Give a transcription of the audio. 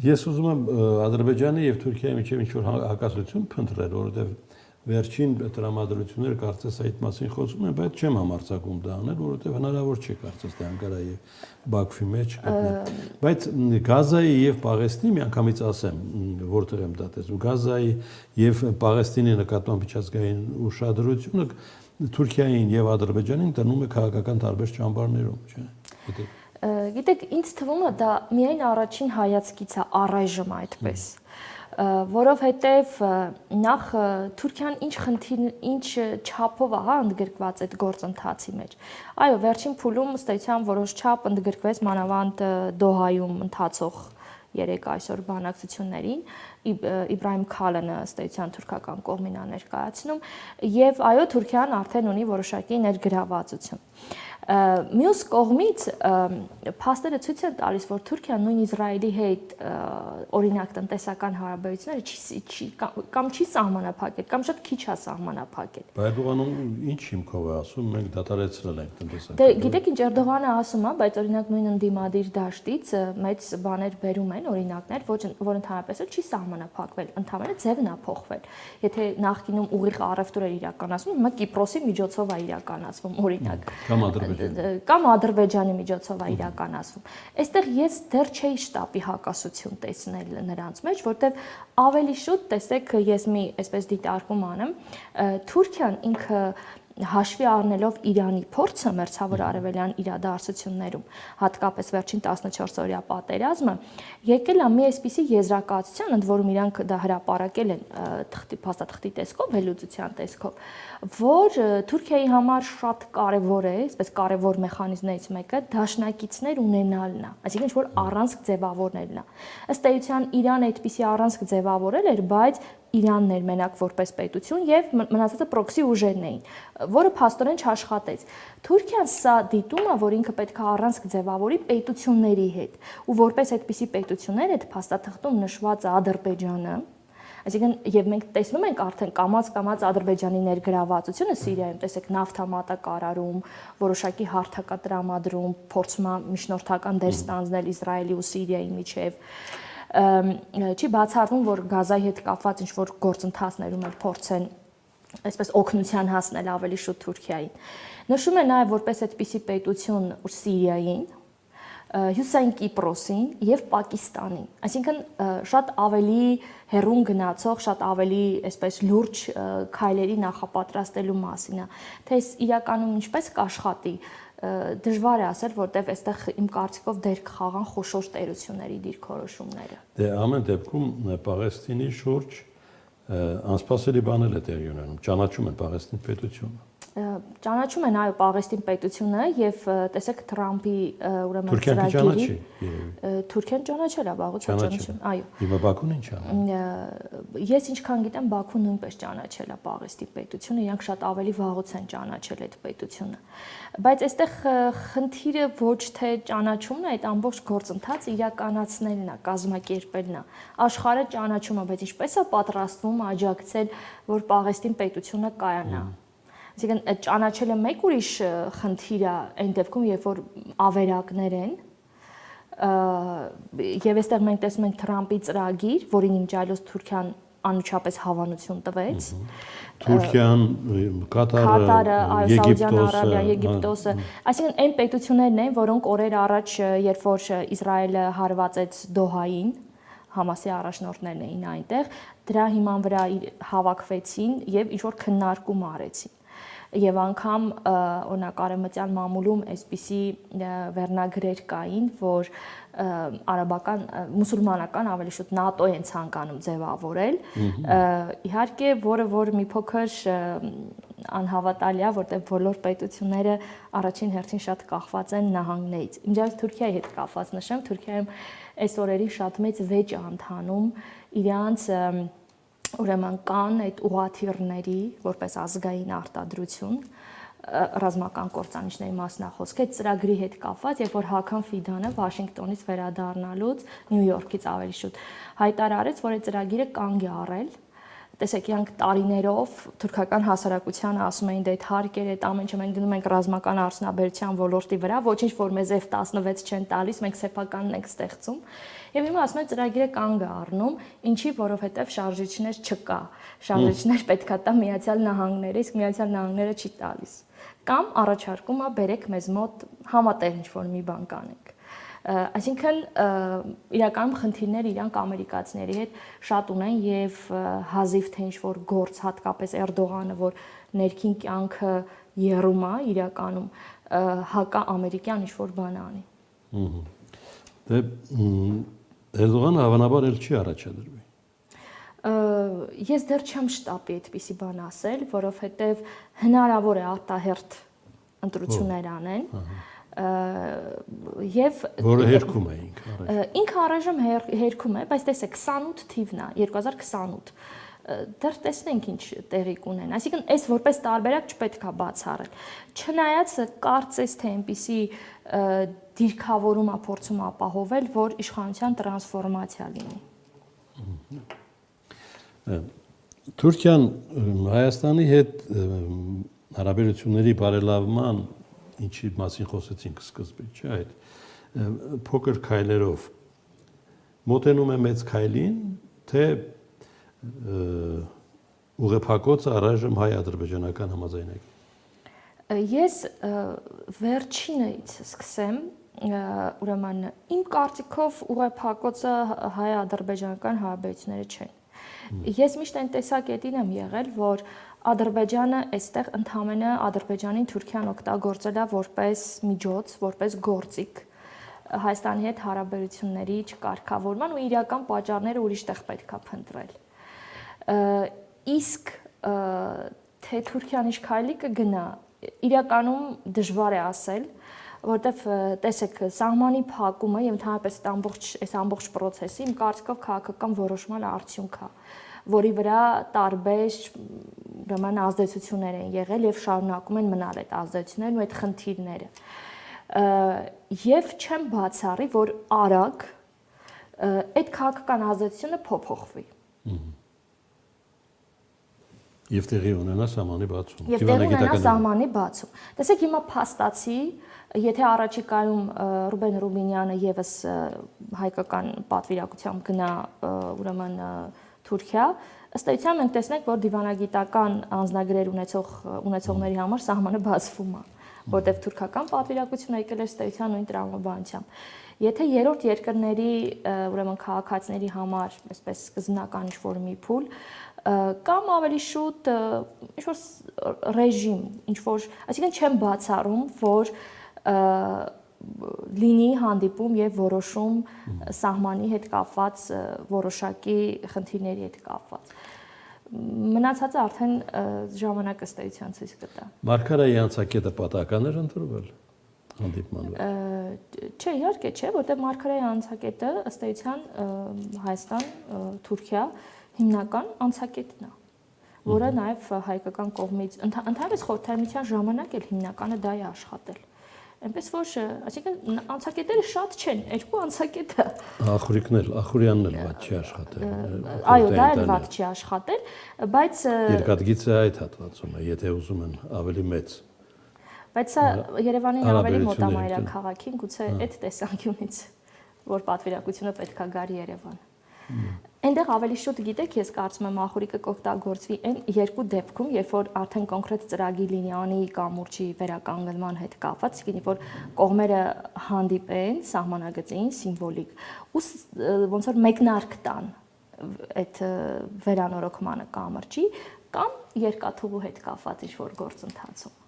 Ես ուզում եմ Ադրբեջանի եւ Թուրքիայի միջև ինչ-որ հակասություն փնտրել, որովհետեւ վերջին տրամադրությունները կարծես այդ մասին խոսում են, բայց չեմ համարձակում դա անել, որովհետեւ հնարավոր չէ կարծես թե Անկարայի եւ Բաքվի մեջ գտնել։ Բայց Գազայի եւ Պաղեստինի միանգամից ասեմ, որտեղ եմ դա տեսնում, Գազայի եւ Պաղեստինի նկատմամբ միջազգային ուշադրությունը Թուրքիային եւ Ադրբեջանին դնում է քաղաքական տարբեր ճամբարներում, չէ՞։ Գիտեք, ինձ թվում է դա միայն առաջին հայացքից է առայժմ այդպես, որովհետև նախ Թուրքիան ինչ չափով է ընդգրկված այդ գործընթացի մեջ։ Այո, վերջին փուլում ըստ էության որոշ չափ ընդգրկվեց մանավանդ Դոհայում ընթացող 3 այսօր բանակցություններին Իբրահիմ Քալանը ըստ էության թուրքական կողմին է ներկայացնում եւ այո Թուրքիան արդեն ունի որոշակի ներգրավվածություն։ Մյուս կողմից փաստերը ցույց են տալիս, որ Թուրքիան նույն Իսրայելի հետ օրինակ տնտեսական հարաբերությունները կամ չի սահմանափակել, կամ շատ քիչ է սահմանափակել։ Էրդողանը ինչ հիմքով է ասում, մենք դադարեցրել ենք տնտեսական։ Դե գիտեք ինչ Էրդողանը ասում է, բայց օրինակ նույն ընդդիմադիր դաշտից մեծ բաներ բերում են, օրինակներ, որ ընդհանրապես չի սահմանափակվել, ընդհանրապես ձևն է փոխվել։ Եթե նախկինում ուղիղ առևտուր էր իրականացվում, հիմա Կիպրոսի միջոցով է իրականացվում, օրինակ։ Կամ Ադրբեջանի միջոցով է իրականացվում։ Այստեղ ես դեռ չէի շտապի հակասություն տեսնել նրանց մեջ, որտեղ ավելի շուտ, տեսեք, ես մի այսպես դիտարկում անեմ, Թուրքիան ինքը հաշվի առնելով Իրանի փորձը մերձավոր արևելյան իրադարձություններում, հատկապես վերջին 14-օրյա պատերազմը, եկել է մի այսպիսի եզրակացության, ընդ որում իրանք դա հրապարակել են փաստաթղթի տեսքով, վերլուծության տեսքով, որ Թուրքիայի համար շատ կարևոր է, այսպես կարևոր մեխանիզմներից մեկը դաշնակիցներ ունենալն է, այսինքն ինչ-որ առանցք ձևավորելն է։ Ըստ էության Իրանը այդպիսի առանցք ձևավորել էր, բայց Իրանն էր մենակ որպես պետություն եւ մնացածը պրոքսի ուժերն էին, որը փաստորեն չաշխատեց։ Թուրքիան սա դիտում է, որ ինքը պետք է առանցք ձևավորի պետությունների հետ, ու որպես այդպիսի պետություններ այդ փաստաթղթում նշված Ադրբեջանը, այսինքն եւ մենք տեսնում ենք արդեն կամած Ադրբեջանի ներգրավվածությունը Սիրիայում, տեսեք նավթամատակարարում, որոշակի հարթակատրամադրում, փորձում է միջնորդական դեր ստանձնել Իսրայելի ու Սիրիայի միջև չի բացառվում, որ Գազայի հետ կապված ինչ-որ գործընթացներում էլ փորձեն այսպես օգնության հասնել ավելի շուտ Թուրքիային։ Նշում է նաև որպես այդպիսի պետություն Սիրիային, Հյուսիսային Կիպրոսին եւ Պակիստանին։ Այսինքն շատ ավելի հեռուն գնացող, շատ ավելի այսպես լուրջ քայլերի նախապատրաստելու մասին է։ Թե իրականում ինչպես կաշխատի, դժվար է ասել, որտեղ այստեղ իմ կարծիքով դեր կխաղան խոշոր տերությունների դիրքորոշումները։ Դե ամեն դեպքում Պաղեստինի շուրջ անսպասելի բաներ է տեղի ունենում, ճանաչում են Պաղեստին պետությունը։ Ճանաչում են այո Պաղեստին պետությունը եւ տեսեք Թրամփի ուրեմն ծրագիրի Թուրքիան ճանաչել է վաղուց ճանաչում, այո։ Հիմա Բաքուն ինչ անում։ Ես ինչքան գիտեմ Բաքուն նույնպես ճանաչել է Պաղեստին պետությունը, իրանք շատ ավելի վաղուց են ճանաչել այդ պետությունը։ Բայց այստեղ խնդիրը ոչ թե ճանաչումն է, այդ ամբողջ գործընթացը իրականացնելն է, կազմակերպելն է։ Աշխարհը ճանաչում է, բայց ինչպես է պատրաստվում աջակցել, որ Պաղեստին պետությունը կայանա։ Այսինքն այդ ճանաչելը մեկ ուրիշ խնդիր է այն դեպքում, երբ որ ավերակներ են, եւ այստեղ մենք տեսնում ենք Թրամփի ծրագիր, որին իմջայլոց Թուրքիան անմիջապես հավանություն տվեց։ Թուրքիան, Կատարը, Սաուդյան Արաբիան, Եգիպտոսը, այսինքն այն պետություններն են, որոնք օրեր առաջ, երբ որ Իսրայելը հարվածեց Դոհային, Համասի առաջնորդներն էին այնտեղ, դրա հիման վրա հավաքվեցին եւ ինչ-որ քննարկում արեցին։ Եվ անգամ օրինակ արևմտյան մամուլում այսպիսի վերնագրեր կային, որ արաբական, մուսուլմանական ավելի շուտ ՆԱՏՕ են ցանկանում ձևավորել, իհարկե, որ մի փոքր անհավատալի է, որտեղ բոլոր պետությունները առաջին հերթին շատ կախված են նահանգներից։ Իմջայլոց Թուրքիայի հետ կապված նշեմ, Թուրքիայում այս օրերին շատ մեծ վեճ է ընթանում իրանց ուրեմն կան այդ ուղաթիռների որպես ազգային արտադրություն ռազմական կործանիչների մասնախոսք այդ ծրագրի հետ կապված, երբ որ Հական Ֆիդանը Վաշինգտոնից վերադառնալուց Նյու Յորքից ավելի շուտ հայտարարեց, որ այդ ծրագիրը կանգ է առել տեսեք, իրանք տարիներով թուրքական հասարակությանը ասում էին, դե այդ հարկեր է, ամեն ինչ մենք գնում ենք ռազմական արդյունաբերության ոլորտի վրա, ոչինչ որ մեզ F-16 չեն տալիս, մենք սեփականն ենք ստեղծում։ Եվ հիմա ասում են ծրագիրը կանգ է առնում, ինչի, որովհետև շարժիչներ չկա։ Շարժիչներ պետքա տա Միացյալ Նահանգները, իսկ Միացյալ Նահանգները չի տալիս։ Կամ առաջարկում է բերեք մեզ մոտ համատեղ ինչ-որ մի բան կանենք։ Այսինքն իրականում խնդիրները իրանք ամերիկացիների հետ շատ ունեն եւ հազիվ թե ինչ-որ գործ հատկապես Էրդողանը, որ ներքին կյանքը եռում է իրականում հակա-ամերիկյան ինչ-որ բան անի։ Դե Էրդողանը հավանաբար էլ չի առաջադրվի։ Ես դեռ չեմ շտապի այդպիսի բան ասել, որովհետև հնարավոր է արտահերթ ընտրություններ անեն։ Եվ որը հերքում է ինքը։ Ինքը առայժմ հերքում է, բայց տեսեք 28 թիվն է, 2028։ Դեռ տեսնենք ինչ տեղի կունեն։ Այսինքն այս որպես տարբերակ չպետք է բացառել։ Չնայած կարծես թե այնպիսի դիրքավորում է փորձում ապահովել, որ իշխանության տրանսֆորմացիա լինի։ Թուրքիան Հայաստանի հետ հարաբերությունների բարելավման ինչի մասին խոսեցինք սկզբից, չէ՞, այդ փոքր քայլերով մոտենում է մեծ քայլին, թե ուղեփակոցը առայժմ հայ-ադրբեջանական համաձայնագիր։ Ես վերջինից սկսեմ, ուրեմն իմ կարծիքով ուղեփակոցը հայ-ադրբեջանական հարաբերությունները չեն։ Ես միշտ այն տեսակետին եմ եղել, որ Ադրբեջանը այստեղ ընդհանրապես Ադրբեջանին Թուրքիան օգտագործել է որպես միջոց, որպես գործիք Հայաստանի հետ հարաբերությունների չկարգավորման ու իրական պատճառները ուրիշ տեղ պետքա փնտրել։ Իսկ թե Թուրքիան ինչ քայլի կգնա, իրականում դժվար է ասել, որովհետև տեսեք, սահմանի փակումը եւ ընդհանրապես այս ամբողջ process-ը իմ կարծիքով քաղաքական որոշման արդյունք է, որի վրա տարբեր ուրեմն ազդեցություններ են եղել եւ շարունակում են մնալ այդ ազդեցություններն ու այդ խնդիրները։ Եվ չեմ բացառի, որ արագ այդ քաղաքական ազդեցությունը փոփոխվի։ Եվ տեղի ունենա սահմանի բացում։ Եվ տեղի ունենա սահմանի բացում։ Տեսեք, հիմա փաստացի, եթե առաջիկայում Ռուբեն Ռուբինյանը եւս հայկական պատվիրակությամբ գնա ուրեմն Թուրքիա, ըստ էության մենք տեսնենք, որ դիվանագիտական անձնագրեր ունեցողների համար սահմանը բացվում է, որտեղ թուրքական պատվիրակությունը եկել է ըստ էության նույն տրամաբանությամբ։ Եթե երրորդ երկրների ուրեմն քաղաքացիների համար, այսպես սկզբնական ինչ-որ մի փուլ, կամ ավելի շուտ ինչ-որ ռեժիմ, ինչ-որ, այսինքն չեմ բացառում, որ լինի հանդիպում եւ որոշում սահմանի հետ կապված որոշակի խնդիրների հետ կապված։ Մնացածը արդեն ժամանակը ըստ էության ցույց կտա։ Մարգարայի անցակետը պատահական էր ընտրվել հանդիպման վրա։ Չէ, իհարկե չէ, որտեղ Մարգարայի անցակետը ըստ էության Հայաստան, Թուրքիա հիմնական անցակետն է, որը նաև հայկական կողմից ընդհանրապես խորհրդարանության ժամանակ էլ հիմնականը դա է աշխատել։ Այնպես որ, այսինքն անցակետերը շատ չեն, երկու անցակետ է։ Ախուրյանն էլ ված չի աշխատել։ Այո, դա էլ ված չի աշխատել, բայց երկաթգիծը այդ հատվածում է, եթե ուզում են ավելի մեծ։ Բայց սա Երևանին ավելի մոտ է մայրաքաղաքին, գուցե այդ տեսանկյունից, որ պատվիրակությունը պետքա գար Երևան։ Այնտեղ ավելի շուտ գիտեք, ես կարծում եմ ախորիկը կօգտագործվի այն երկու դեպքում, երբ որ արդեն կոնկրետ ծրագիր լինի անի կամուրջի վերականգնման հետ կապված, իսկ որ կողմերը հանդիպեն սահմանագծին սիմվոլիկ ու ոնց որ մեկնարկ տան այդ վերանորոգմանը կամրջի կամ երկաթուղու հետ կապված ինչ որ գործընթացում։